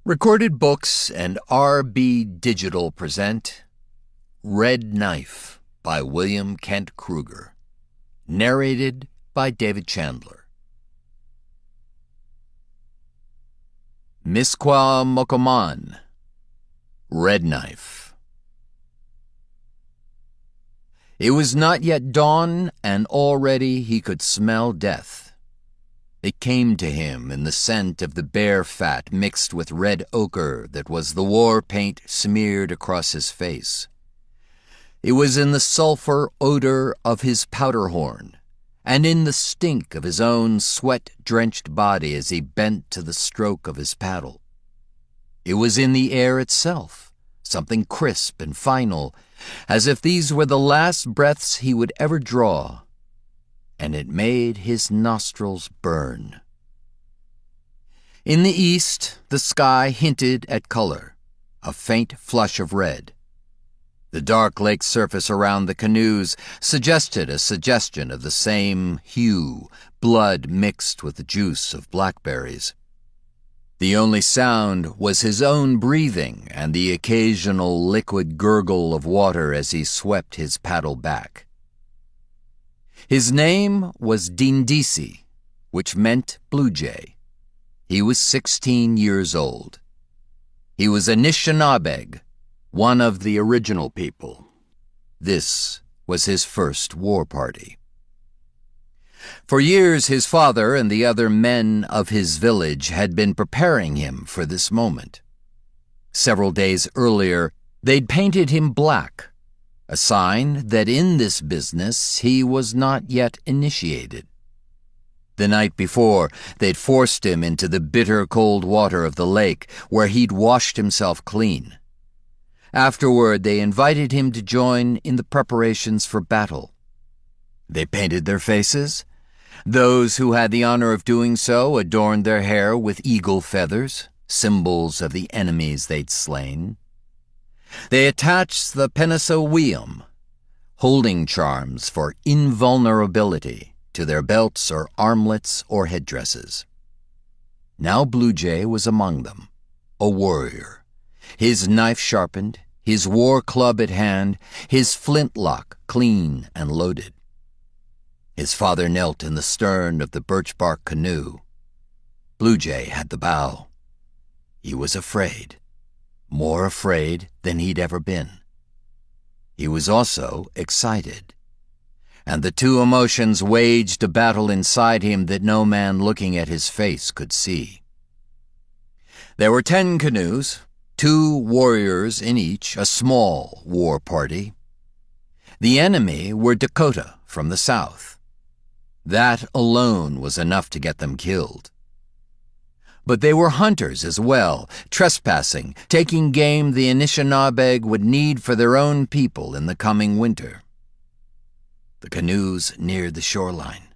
Recorded Books and RB Digital present Red Knife by William Kent Krueger. Narrated by David Chandler. Misqua Mokoman. Red Knife. It was not yet dawn, and already he could smell death. It came to him in the scent of the bear fat mixed with red ochre that was the war paint smeared across his face. It was in the sulfur odor of his powder horn, and in the stink of his own sweat-drenched body as he bent to the stroke of his paddle. It was in the air itself, something crisp and final, as if these were the last breaths he would ever draw, and it made his nostrils burn. In the east, the sky hinted at color, a faint flush of red. The dark lake surface around the canoes suggested a suggestion of the same hue, blood mixed with the juice of blackberries. The only sound was his own breathing and the occasional liquid gurgle of water as he swept his paddle back. His name was Dindisi, which meant blue jay. He was 16 years old. He was Anishinabeg, one of the original people. This was his first war party. For years his father and the other men of his village had been preparing him for this moment. Several days earlier, they'd painted him black, a sign that in this business he was not yet initiated. The night before, they'd forced him into the bitter cold water of the lake, where he'd washed himself clean. Afterward, they invited him to join in the preparations for battle. They painted their faces. Those who had the honor of doing so adorned their hair with eagle feathers, symbols of the enemies they'd slain. They attached the penisawiyum, holding charms for invulnerability, to their belts or armlets or headdresses. Now Blue Jay was among them, a warrior, his knife sharpened, his war club at hand, his flintlock clean and loaded. His father knelt in the stern of the birch-bark canoe. Blue Jay had the bow. He was afraid. More afraid than he'd ever been. He was also excited, and the two emotions waged a battle inside him that no man looking at his face could see. There were 10 canoes, 2 warriors in each, a small war party. The enemy were Dakota from the south. That alone was enough to get them killed. But they were hunters as well, trespassing, taking game the Anishinabeg would need for their own people in the coming winter. The canoes neared the shoreline.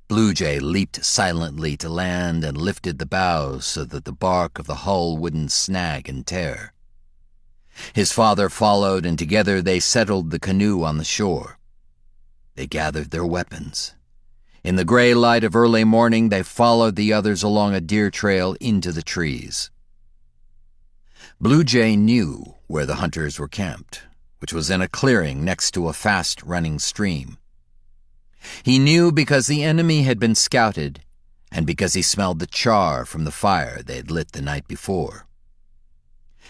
Blue Jay leaped silently to land and lifted the bows so that the bark of the hull wouldn't snag and tear. His father followed, and together they settled the canoe on the shore. They gathered their weapons. In the gray light of early morning, they followed the others along a deer trail into the trees. Blue Jay knew where the hunters were camped, which was in a clearing next to a fast-running stream. He knew because the enemy had been scouted, and because he smelled the char from the fire they'd lit the night before.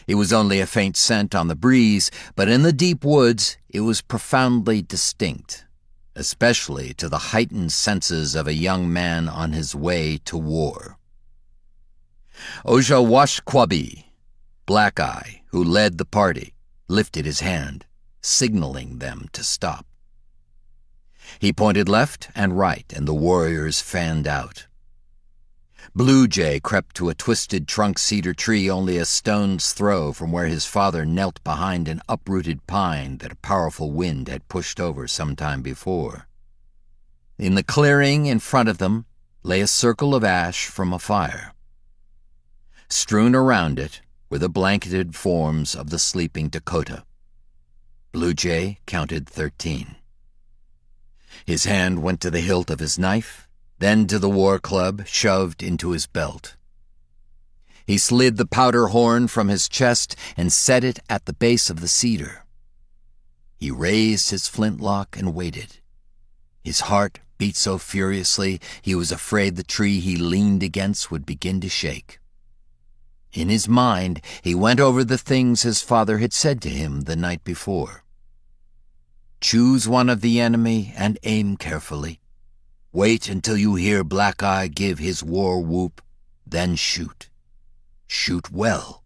It was only a faint scent on the breeze, but in the deep woods it was profoundly distinct, especially to the heightened senses of a young man on his way to war. Ojawashquabi, Black Eye, who led the party, lifted his hand, signaling them to stop. He pointed left and right, and the warriors fanned out. Blue Jay crept to a twisted trunk cedar tree only a stone's throw from where his father knelt behind an uprooted pine that a powerful wind had pushed over some time before. In the clearing in front of them lay a circle of ash from a fire. Strewn around it were the blanketed forms of the sleeping Dakota. Blue Jay counted 13. His hand went to the hilt of his knife, then to the war club shoved into his belt. He slid the powder horn from his chest and set it at the base of the cedar. He raised his flintlock and waited. His heart beat so furiously he was afraid the tree he leaned against would begin to shake. In his mind, he went over the things his father had said to him the night before. Choose one of the enemy and aim carefully. Wait until you hear Black Eye give his war whoop, then shoot. Shoot well.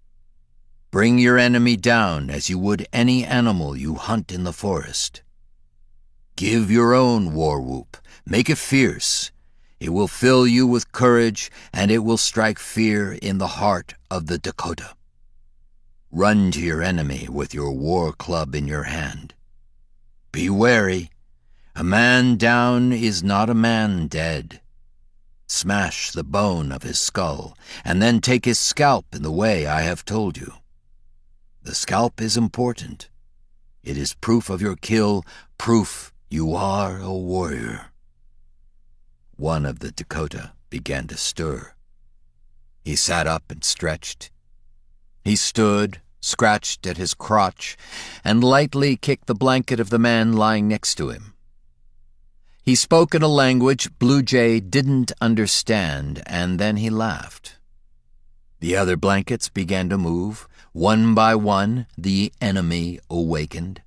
Bring your enemy down as you would any animal you hunt in the forest. Give your own war whoop. Make it fierce. It will fill you with courage, and it will strike fear in the heart of the Dakota. Run to your enemy with your war club in your hand. Be wary. A man down is not a man dead. Smash the bone of his skull, and then take his scalp in the way I have told you. The scalp is important. It is proof of your kill, proof you are a warrior. One of the Dakota began to stir. He sat up and stretched. He stood, scratched at his crotch, and lightly kicked the blanket of the man lying next to him. He spoke in a language Blue Jay didn't understand, and then he laughed. The other blankets began to move. One by one, the enemy awakened.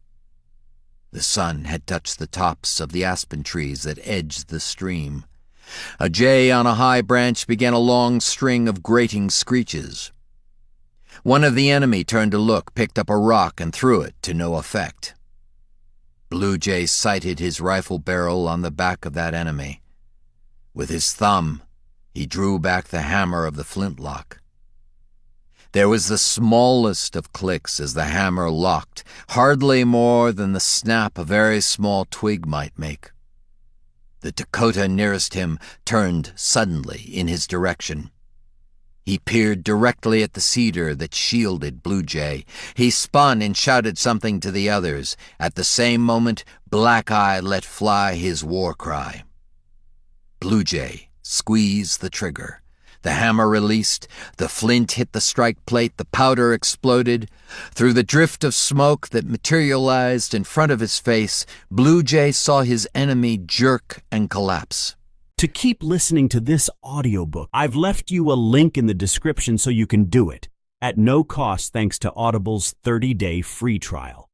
The sun had touched the tops of the aspen trees that edged the stream. A jay on a high branch began a long string of grating screeches. One of the enemy turned to look, picked up a rock, and threw it to no effect. Blue Jay sighted his rifle barrel on the back of that enemy. With his thumb, he drew back the hammer of the flintlock. There was the smallest of clicks as the hammer locked, hardly more than the snap a very small twig might make. The Dakota nearest him turned suddenly in his direction. He peered directly at the cedar that shielded Blue Jay. He spun and shouted something to the others. At the same moment, Black Eye let fly his war cry. Blue Jay squeezed the trigger. The hammer released, the flint hit the strike plate, the powder exploded. Through the drift of smoke that materialized in front of his face, Blue Jay saw his enemy jerk and collapse. To keep listening to this audiobook, I've left you a link in the description so you can do it, at no cost thanks to Audible's 30-day free trial.